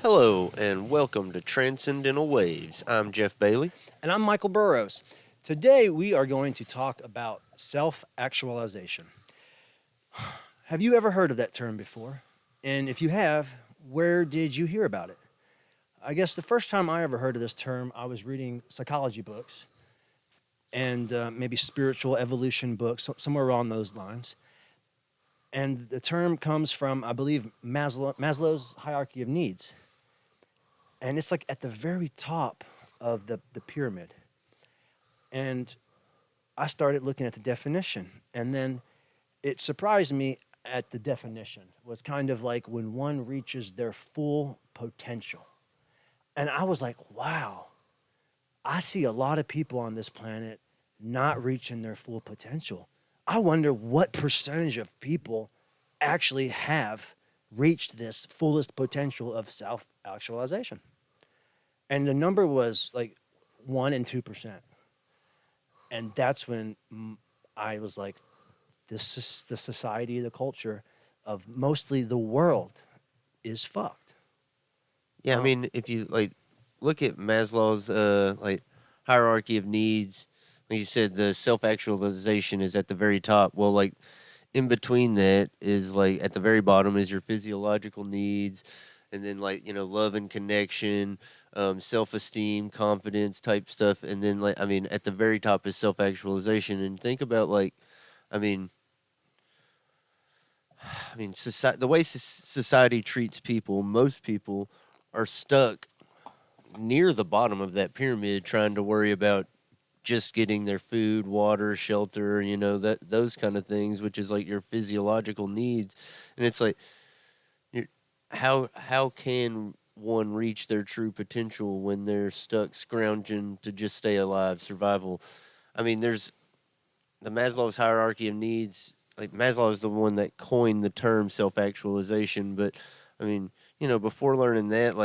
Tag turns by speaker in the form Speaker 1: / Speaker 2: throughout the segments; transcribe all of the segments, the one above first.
Speaker 1: Hello, and welcome to Transcendental Waves. I'm Jeff Bailey.
Speaker 2: And I'm Michael Burrows. Today we are going to talk about self actualization. Have you ever heard of that term before? And if you have, where did you hear about it? I guess the first time I ever heard of this term, I was reading psychology books and maybe spiritual evolution books, somewhere along those lines. And the term comes from, I believe, Maslow's hierarchy of needs. And it's like at the very top of the pyramid. And I started looking at the definition, and then it surprised me at the definition. It was kind of like when one reaches their full potential. And I was like, wow, I see a lot of people on this planet not reaching their full potential. I wonder what percentage of people actually have reached this fullest potential of self actualization. And the number was like 1 and 2%. And that's when I was like, this is the society, the culture of mostly the world is fucked.
Speaker 1: Yeah, I
Speaker 2: Um,
Speaker 1: mean, if you look at Maslow's hierarchy of needs, like you said, the self-actualization is at the very top. Well, like in between that is like at the very bottom is your physiological needs, and then love and connection, self-esteem, confidence type stuff, and then at the very top is self-actualization. And think about I mean, the way society treats people, most people are stuck near the bottom of that pyramid trying to worry about just getting their food, water, shelter, that those kind of things, which is like your physiological needs. And it's like you're, how can one reach their true potential when they're stuck scrounging to just stay alive, survival? I mean, there's the Maslow's hierarchy of needs. Like Maslow is the one that coined the term self-actualization, but I mean, before learning that,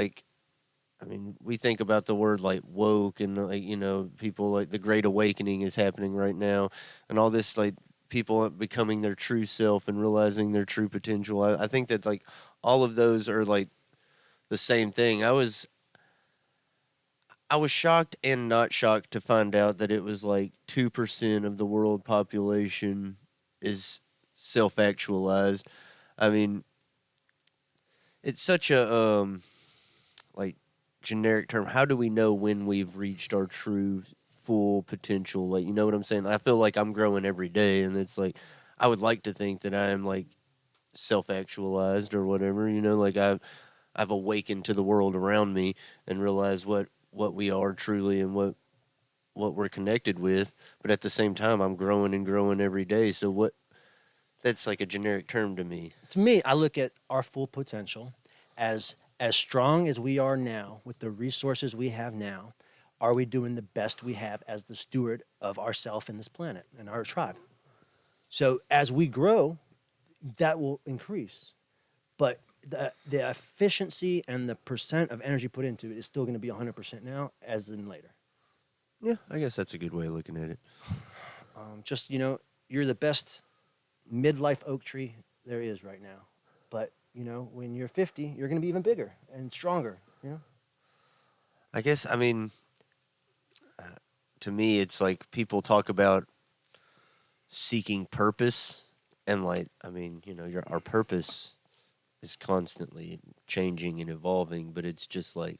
Speaker 1: we think about the word like woke and people like the Great Awakening is happening right now, and all this like people becoming their true self and realizing their true potential. I think that like all of those are like the same thing. I was shocked and not shocked to find out that it was like 2% of the world population is self actualized. I mean, it's such a like generic term. How do we know when we've reached our true full potential? Like, you know what I'm saying? I feel like I'm growing every day, and it's like I would like to think that I am like self actualized or whatever. Like I've awakened to the world around me and realized what we are truly and what we're connected with. But at the same time, I'm growing and growing every day. So what? That's like a generic term to me.
Speaker 2: to me, I look at our full potential as strong as we are now with the resources we have now. Are we doing the best we have as the steward of ourself in this planet and our tribe? So as we grow, that will increase. But the efficiency and the percent of energy put into it is still going to be 100% now as in later.
Speaker 1: Yeah, I guess that's a good way of looking at it.
Speaker 2: Just, you're the best midlife oak tree there is right now. But, when you're 50, you're going to be even bigger and stronger.
Speaker 1: I guess to me, it's like people talk about seeking purpose, and your our purpose is constantly changing and evolving, but it's just like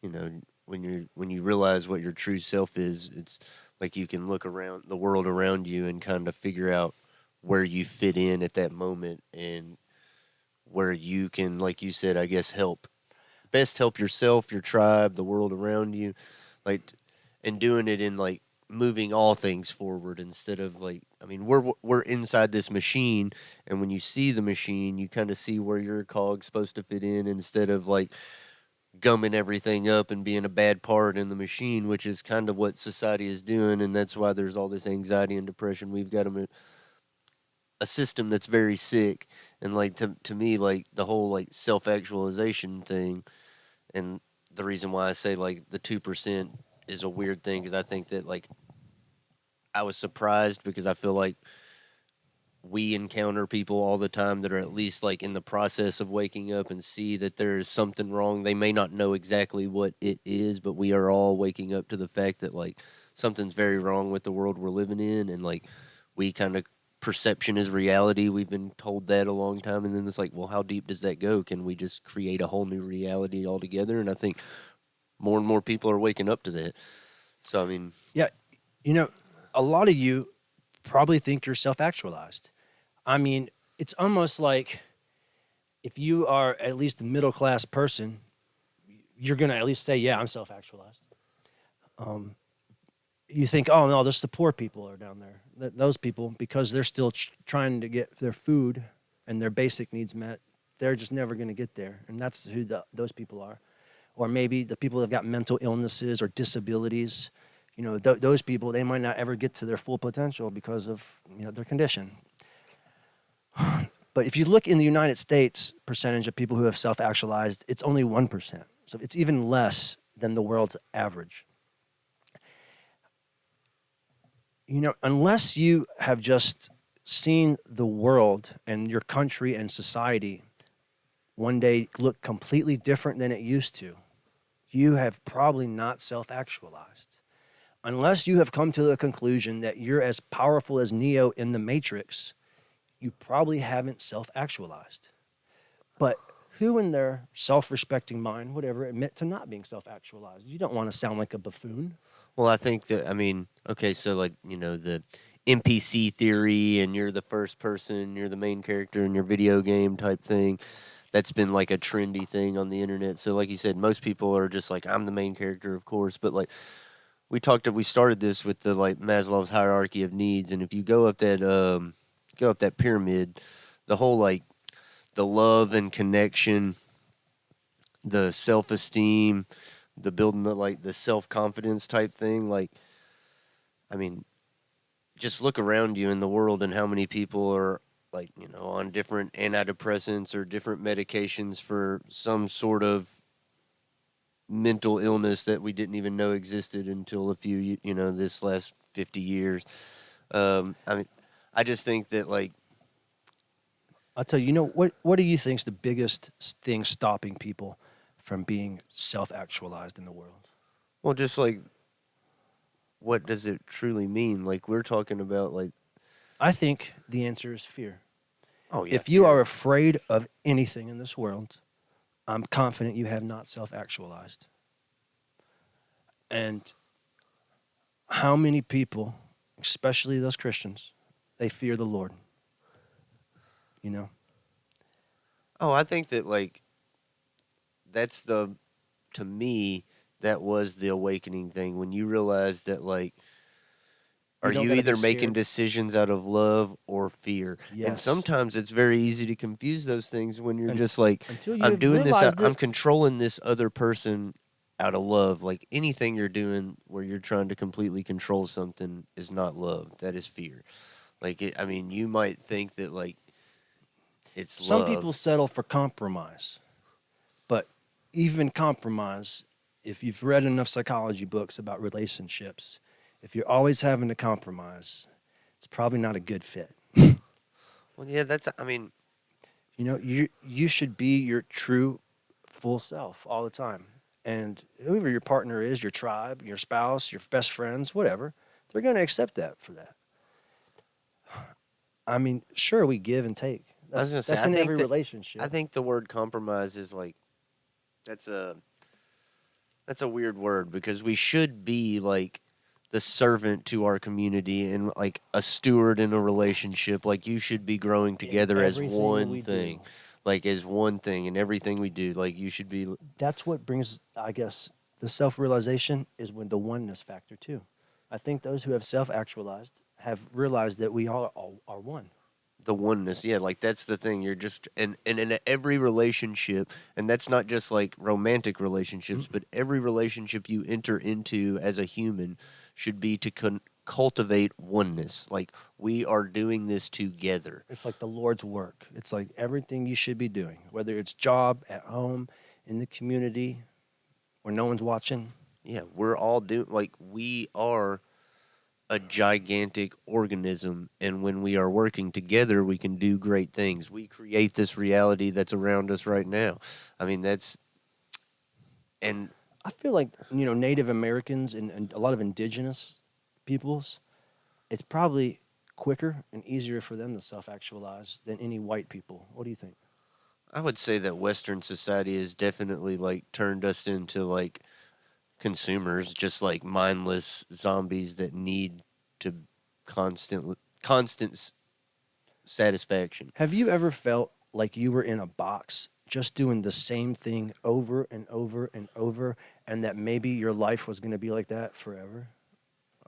Speaker 1: you know when you realize what your true self is, it's like you can look around the world around you and kind of figure out where you fit in at that moment and where you can, like you said, I guess help yourself, your tribe, the world around you, like, and doing it in like moving all things forward instead of we're inside this machine, and when you see the machine, you kind of see where your cog's supposed to fit in instead of like gumming everything up and being a bad part in the machine, which is kind of what society is doing, and that's why there's all this anxiety and depression. We've got a system that's very sick, and like to me, like the whole like self actualization thing and the reason why I say like the 2% is a weird thing is I think that like I was surprised because I feel like we encounter people all the time that are at least like in the process of waking up and see that there is something wrong. They may not know exactly what it is, but we are all waking up to the fact that like something's very wrong with the world we're living in, and like we kind of perception is reality. We've been told that a long time, and then it's like, well, how deep does that go? Can we just create a whole new reality altogether? And I think more and more people are waking up to that. So I mean,
Speaker 2: Yeah, you know, a lot of you probably think you're self-actualized. I mean, it's almost like if you are at least a middle class person, you're going to at least say, "Yeah, I'm self-actualized." Um, you think, "Oh no, just the poor people are down there. Those people, because they're still trying to get their food and their basic needs met, they're just never going to get there." And that's who those people are. Or maybe the people that've got mental illnesses or disabilities. Those people, they might not ever get to their full potential because of their condition. But if you look in the United States percentage of people who have self-actualized, it's only 1%. So it's even less than the world's average. Unless you have just seen the world and your country and society one day look completely different than it used to, you have probably not self-actualized. Unless you have come to the conclusion that you're as powerful as Neo in the Matrix, you probably haven't self-actualized. But who in their self-respecting mind would ever admit to not being self-actualized? You don't want to sound like a buffoon.
Speaker 1: well, I think that I mean, okay, so like the NPC theory, and you're the first person, you're the main character in your video game type thing. That's been like a trendy thing on the internet. So, like you said, most people are just like, I'm the main character, of course. But like we started this with the like Maslow's hierarchy of needs, and if you go up that pyramid, the whole like the love and connection, the self esteem, the building the like the self confidence type thing, like I mean, just look around you in the world and how many people are like on different antidepressants or different medications for some sort of mental illness that we didn't even know existed until a few this last 50 years. I mean, I just think that like,
Speaker 2: I'll tell you, what do you think is the biggest thing stopping people from being self-actualized in the world?
Speaker 1: well, just like, what does it truly mean? Like, we're talking about like,
Speaker 2: I think the answer is fear.
Speaker 1: oh yeah,
Speaker 2: If you are
Speaker 1: fear.
Speaker 2: afraid of anything in this world, I'm confident you have not self-actualized. And how many people, especially those Christians, they fear the Lord, you know?
Speaker 1: Oh, I think that like that's the to me that was the awakening thing when you realize that like, are
Speaker 2: You don't
Speaker 1: you
Speaker 2: got to be
Speaker 1: either making
Speaker 2: scared.
Speaker 1: decisions out of love or fear? And
Speaker 2: Yes.
Speaker 1: sometimes it's very easy to confuse those things when you're
Speaker 2: And
Speaker 1: just like,
Speaker 2: until
Speaker 1: I'm
Speaker 2: you've
Speaker 1: doing this,
Speaker 2: realized
Speaker 1: I'm
Speaker 2: it,
Speaker 1: controlling this other person out of love. Like anything you're doing where you're trying to completely control something is not love. That is fear. Like, I mean, you might think that like it's
Speaker 2: some people
Speaker 1: love.
Speaker 2: settle for compromise. But even compromise, if you've read enough psychology books about relationships, if you're always having to compromise, it's probably not a good fit.
Speaker 1: Well, yeah, that's, I mean,
Speaker 2: You should be your true full self all the time. And whoever your partner is, your tribe, your spouse, your best friends, whatever, they're going to accept that for that. I mean, sure, we give and take.
Speaker 1: I was
Speaker 2: That's
Speaker 1: gonna say,
Speaker 2: that's in every
Speaker 1: I
Speaker 2: relationship.
Speaker 1: think the word compromise is like, that's a that's a weird word because we should be like the servant to our community and like a steward in a relationship. Like, you should be growing
Speaker 2: In
Speaker 1: together as
Speaker 2: everything
Speaker 1: one
Speaker 2: we
Speaker 1: thing,
Speaker 2: do,
Speaker 1: like as one thing in everything we do. Like, you should be
Speaker 2: that's what brings, I guess, the self realization is when the oneness factor too. I think those who have self actualized have realized that we all are one.
Speaker 1: the oneness. Yeah, like that's the thing. You're just and in every relationship, and that's not just like romantic relationships,
Speaker 2: Mm.
Speaker 1: but every relationship you enter into as a human should be to cultivate oneness. Like, we are doing this together.
Speaker 2: It's like the Lord's work. It's like everything you should be doing, whether it's job, at home, in the community, where no one's watching.
Speaker 1: Yeah, we're all doing, like, we are. a gigantic organism, and when we are working together, we can do great things. We create this reality that's around us right now. I mean, that's and
Speaker 2: I feel like Native Americans and a lot of indigenous peoples, it's probably quicker and easier for them to self-actualize than any white people. What do you think?
Speaker 1: I would say that Western society has definitely like turned us into like consumers, just like mindless zombies that need to constant satisfaction.
Speaker 2: Have you ever felt like you were in a box just doing the same thing over and over and over, and that maybe your life was going to be like that forever?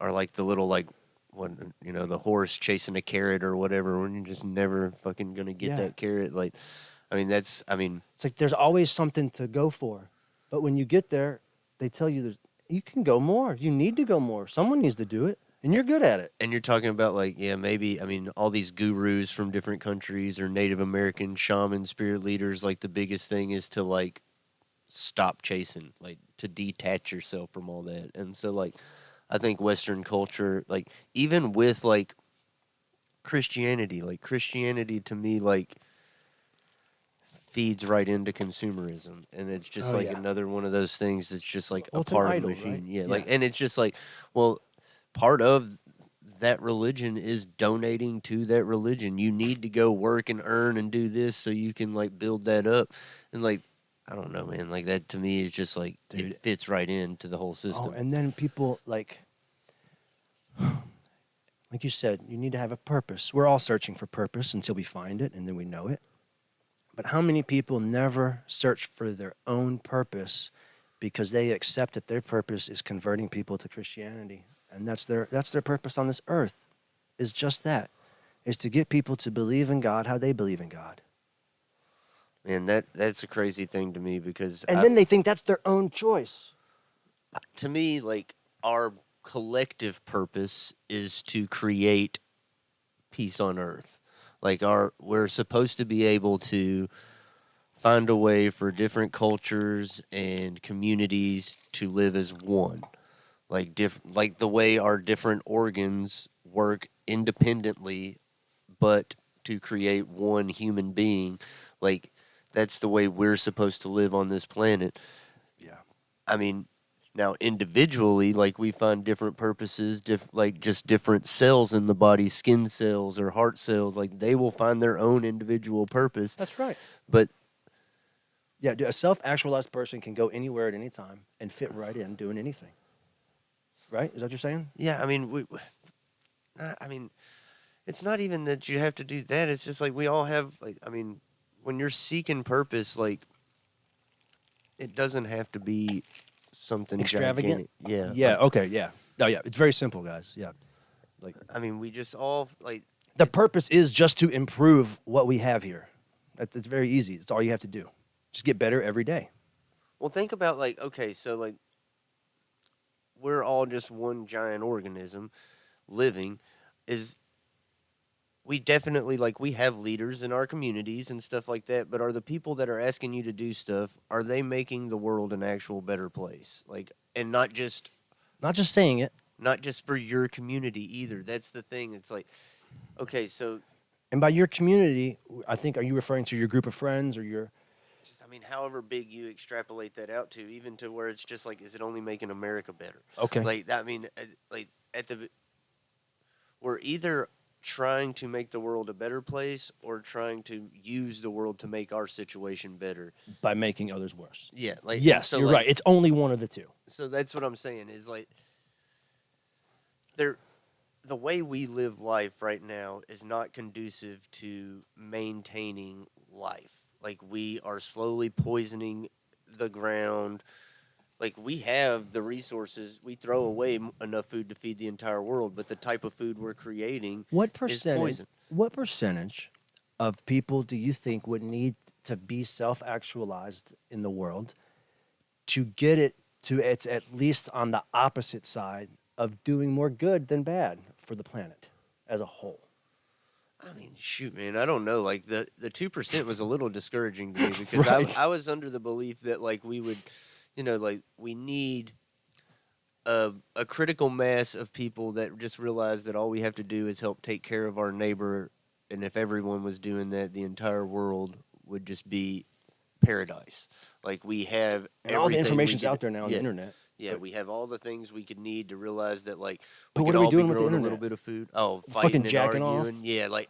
Speaker 1: Or like the little like when the horse chasing a carrot or whatever, when you're just never fucking gonna get
Speaker 2: Yeah.
Speaker 1: that carrot. Like, I mean, that's I mean,
Speaker 2: It's like there's always something to go for. But when you get there, they tell you you can go more. You need to go more. Someone needs to do it, and you're good at it.
Speaker 1: and you're talking about like, yeah, maybe I mean all these gurus from different countries or Native American shaman spirit leaders. Like the biggest thing is to like stop chasing, like to detach yourself from all that. And so like I think Western culture, like even with like Christianity to me like feeds right into consumerism, and it's just
Speaker 2: Oh
Speaker 1: like
Speaker 2: yeah.
Speaker 1: another one of those things that's just like
Speaker 2: Well,
Speaker 1: a
Speaker 2: it's an
Speaker 1: part of the
Speaker 2: idol, right?
Speaker 1: machine. Yeah,
Speaker 2: Yeah.
Speaker 1: like and it's just like, well, part of that religion is donating to that religion. You need to go work and earn and do this so you can like build that up. And like I don't know, man, like that to me is just like it
Speaker 2: Dude.
Speaker 1: fits right into the whole
Speaker 2: Oh,
Speaker 1: system.
Speaker 2: and then people like you said, you need to have a purpose. We're all searching for purpose until we find it and then we know it. But how many people never search for their own purpose because they accept that their purpose is converting people to Christianity? And that's their purpose on this earth. Is just that. Is to get people to believe in God how they believe in God.
Speaker 1: And that's a crazy thing to me because
Speaker 2: And then they think that's their own choice.
Speaker 1: to me like our collective purpose is to create peace on earth. Like our we're supposed to be able to find a way for different cultures and communities to live as one. Like the way our different organs work independently but to create one human being. Like that's the way we're supposed to live on this planet.
Speaker 2: Yeah.
Speaker 1: I mean, now individually, like we find different purposes, like just different cells in the body, skin cells or heart cells, like they will find their own individual purpose.
Speaker 2: That's right.
Speaker 1: But
Speaker 2: Yeah, a self-actualized person can go anywhere at any time and fit right in doing anything. Right? Is that what you're saying?
Speaker 1: yeah, I mean, I mean, it's not even that you have to do that. It's just like we all have, like, I mean, when you're seeking purpose, like it doesn't have to be something
Speaker 2: Extravagant?
Speaker 1: gigantic. Yeah,
Speaker 2: Yeah,
Speaker 1: like
Speaker 2: okay, yeah. No, yeah, it's very simple, guys. Yeah. Like
Speaker 1: I mean, we just all like
Speaker 2: the purpose is just to improve what we have here. It's very easy. It's all you have to do. Just get better every day.
Speaker 1: well, think about like okay, so like we're all just one giant organism living. Is we definitely like we have leaders in our communities and stuff like that, but are the people that are asking you to do stuff, are they making the world an actual better place? Like and
Speaker 2: Not just saying it.
Speaker 1: not just for your community either. That's the thing. It's like okay, so
Speaker 2: And by your community, I think, are you referring to your group of friends or your.
Speaker 1: just I mean, however big you extrapolate that out to, even to where it's just like, is it only making America better?
Speaker 2: Okay.
Speaker 1: Like I mean, like at the we're either trying to make the world a better place or trying to use the world to make our situation better.
Speaker 2: By making others worse.
Speaker 1: Yeah, like and
Speaker 2: Yes,
Speaker 1: so
Speaker 2: you're
Speaker 1: like
Speaker 2: right. It's only one of the two.
Speaker 1: so that's what I'm saying is like there the way we live life right now is not conducive to maintaining life. Like we are slowly poisoning the ground. Like we have the resources, we throw away enough food to feed the entire world, but the type of food we're creating
Speaker 2: What
Speaker 1: is
Speaker 2: percentage
Speaker 1: poison.
Speaker 2: what percentage of people do you think would need to be self-actualized in the world to get it to it's at least on the opposite side of doing more good than bad for the planet as a whole?
Speaker 1: I mean, shoot, man, I don't know. Like the 2% was a little discouraging to me because
Speaker 2: Right.
Speaker 1: I was under the belief that like we would, like we need a critical mass of people that just realize that all we have to do is help take care of our neighbor, and if everyone was doing that, the entire world would just be paradise. Like we have
Speaker 2: And all the
Speaker 1: everything we
Speaker 2: information's
Speaker 1: could.
Speaker 2: out there now on the
Speaker 1: Yeah,
Speaker 2: internet.
Speaker 1: yeah,
Speaker 2: But
Speaker 1: we have all the things we could need to realize that like
Speaker 2: but
Speaker 1: we
Speaker 2: what
Speaker 1: could
Speaker 2: are we
Speaker 1: all be
Speaker 2: doing with the
Speaker 1: growing a little
Speaker 2: internet?
Speaker 1: bit of food. Oh,
Speaker 2: Fucking
Speaker 1: fighting and
Speaker 2: jacking off.
Speaker 1: arguing. Yeah, like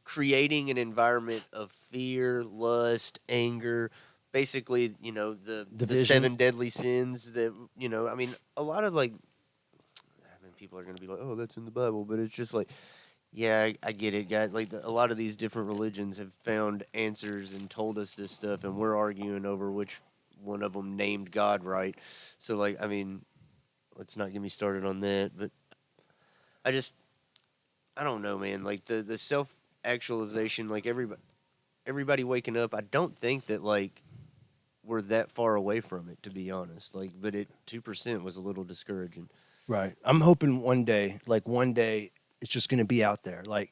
Speaker 1: creating an environment of fear, lust, anger. Basically, the
Speaker 2: Division.
Speaker 1: seven deadly sins that I mean, a lot of like I mean, people are going to be like, "Oh, that's in the Bible," but it's just like, yeah, I get it, guys. Like a lot of these different religions have found answers and told us this stuff, and we're arguing over which one of them named God right. So, like, I mean, let's not get me started on that. But I just, I don't know, man. Like the self actualization, like everybody waking up. I don't think that like we're that far away from it, to be honest. Like, but 2% was a little discouraging.
Speaker 2: Right. I'm hoping one day, it's just going to be out there. Like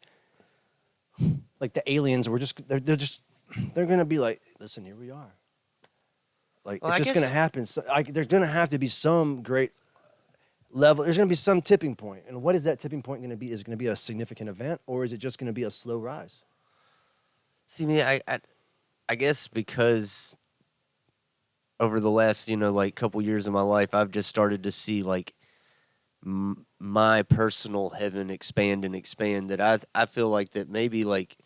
Speaker 2: the aliens, they're going to be like, listen, here we are. Like
Speaker 1: Well,
Speaker 2: it's
Speaker 1: I
Speaker 2: just going to
Speaker 1: guess.
Speaker 2: happen. So, there's going to have to be some great level. There's going to be some tipping point. And what is that tipping point going to be? Is it going to be a significant event, or is it just going to be a slow rise?
Speaker 1: See, me, I guess because over the last like couple years of my life, I've just started to see like my personal heaven expand and expand. That I feel like that maybe like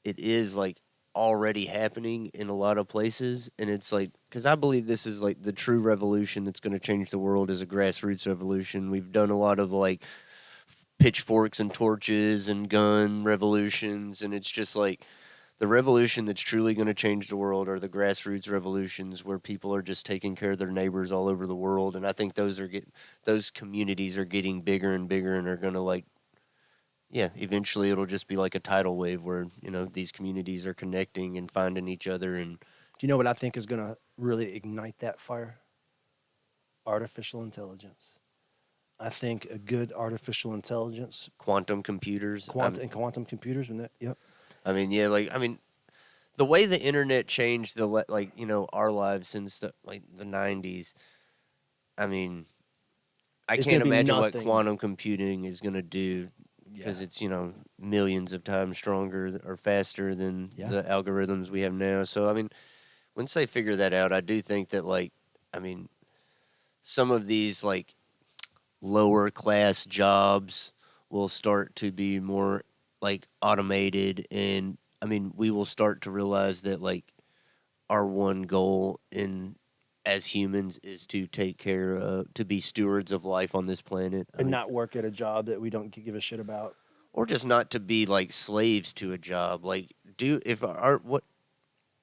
Speaker 1: it is like already happening in a lot of places, and it's like because I believe this is like the true revolution that's going to change the world is a grassroots revolution. We've done a lot of like pitchforks and torches and gun revolutions, and it's just like the revolution that's truly going to change the world are the grassroots revolutions where people are just taking care of their neighbors all over the world. And I think those communities are getting bigger and bigger and are going to like yeah, eventually it'll just be like a tidal wave where these communities are connecting and finding each other and
Speaker 2: Do you know what I think is going to really ignite that fire? Artificial intelligence. I think a good artificial intelligence,
Speaker 1: quantum computers.
Speaker 2: quantum computers, and that. Yep.
Speaker 1: I mean, yeah, like I mean, the way the internet changed like our lives since the 90s. I mean, I
Speaker 2: It's going
Speaker 1: can't
Speaker 2: to be
Speaker 1: imagine what
Speaker 2: nothing.
Speaker 1: quantum computing is going to do
Speaker 2: Yeah.
Speaker 1: because it's millions of times stronger or faster than
Speaker 2: Yeah.
Speaker 1: the algorithms we have now. So I mean, once they figure that out, I do think that like I mean, some of these like lower class jobs will start to be more like automated, and I mean, we will start to realize that like our one goal in as humans is to take care of to be stewards of life on this planet. I
Speaker 2: And
Speaker 1: mean,
Speaker 2: not work at a job that we don't give a shit about.
Speaker 1: or just not to be like slaves to a job. Like, do if our what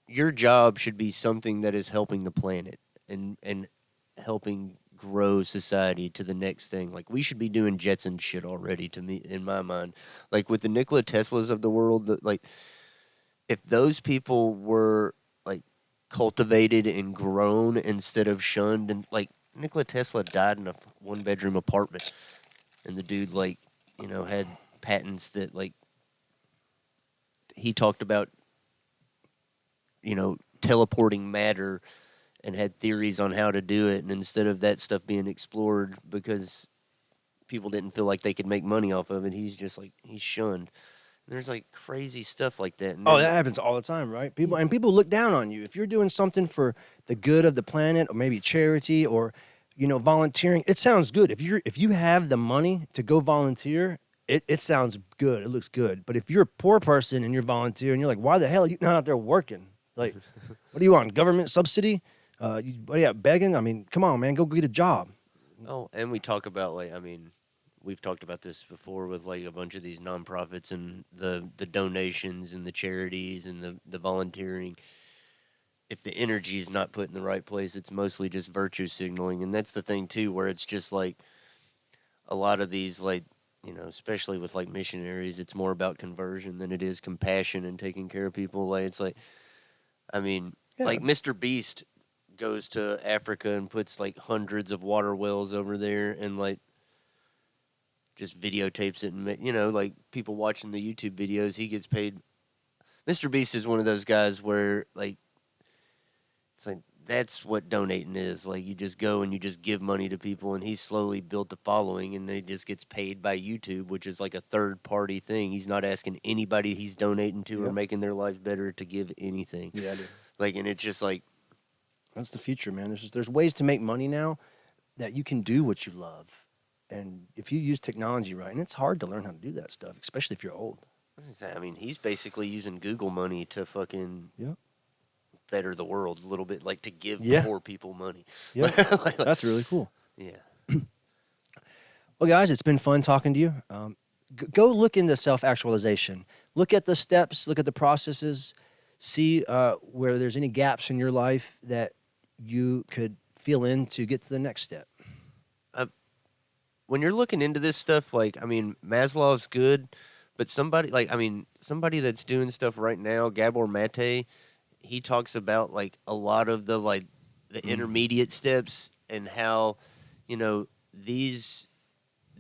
Speaker 1: your job should be something that is helping the planet and helping grow society to the next thing. Like we should be doing Jetson shit already. To me, in my mind, like with the Nikola Teslas of the world, like if those people were like cultivated and grown instead of shunned, and like Nikola Tesla died in a one bedroom apartment, and the dude like had patents that like he talked about teleporting matter and had theories on how to do it, and instead of that stuff being explored because people didn't feel like they could make money off of it, he's just like he's shunned. And there's like crazy stuff like that, and
Speaker 2: Oh,
Speaker 1: then
Speaker 2: that happens all the time, right?
Speaker 1: yeah,
Speaker 2: People look down on you if you're doing something for the good of the planet, or maybe charity, or volunteering. It sounds good if you have the money to go volunteer. It sounds good. It looks good. But if you're a poor person and you're volunteering, you're like, why the hell are you not out there working? Like, what are you on government subsidy? What are you begging? I mean, come on, man, go get a job.
Speaker 1: oh, and we talk about like I mean. We've talked about this before with like a bunch of these nonprofits and the donations and the charities and the volunteering. If the energy is not put in the right place, it's mostly just virtue signaling, and that's the thing too, where it's just like a lot of these like especially with like missionaries, it's more about conversion than it is compassion and taking care of people. Like it's like I mean,
Speaker 2: Yeah,
Speaker 1: like Mr. Beast goes to Africa and puts like hundreds of water wells over there and like just videotapes it and like people watching the YouTube videos, he gets paid. Mr. Beast is one of those guys where like it's like that's what donating is. Like you just go and you just give money to people, and he's slowly built a following, and he just gets paid by YouTube, which is like a third party thing. He's not asking anybody he's donating to or
Speaker 2: Yep.
Speaker 1: making their lives better to give anything.
Speaker 2: Yeah, dude.
Speaker 1: Like, and it's just like,
Speaker 2: That's the future, man. There's ways to make money now that you can do what you love. And if you use technology right, and it's hard to learn how to do that stuff, especially if you're old.
Speaker 1: I mean, he's basically using Google money to fucking
Speaker 2: Yeah.
Speaker 1: better the world a little bit, like to give
Speaker 2: Yeah.
Speaker 1: poor people money.
Speaker 2: Yeah.
Speaker 1: Like,
Speaker 2: That's really cool.
Speaker 1: yeah.
Speaker 2: Well, guys, it's been fun talking to you. Go look into self actualization. Look at the steps, look at the processes, see where there's any gaps in your life that you could fill in to get to the next step.
Speaker 1: When you're looking into this stuff, like, I mean, Maslow's good, but somebody like, I mean, somebody that's doing stuff right now, Gabor Mate, he talks about like a lot of the like the intermediate steps and how, you know, these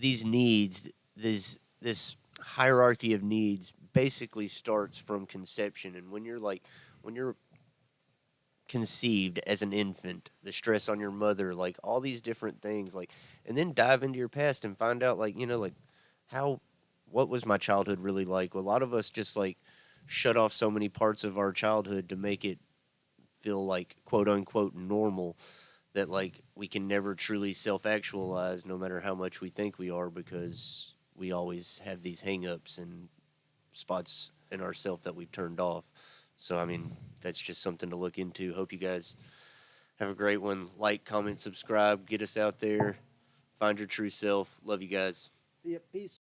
Speaker 1: needs, this hierarchy of needs basically starts from conception. And when you're conceived as an infant, the stress on your mother, like all these different things, like, and then dive into your past and find out, like, you know, like how, what was my childhood really like? Well, a lot of us just like shut off so many parts of our childhood to make it feel like quote unquote normal, that like we can never truly self actualize no matter how much we think we are, because we always have these hang ups and spots in ourself that we've turned off. So I mean, that's just something to look into. Hope you guys have a great one. Like, comment, subscribe, get us out there, find your true self. Love you guys.
Speaker 2: See ya. Peace.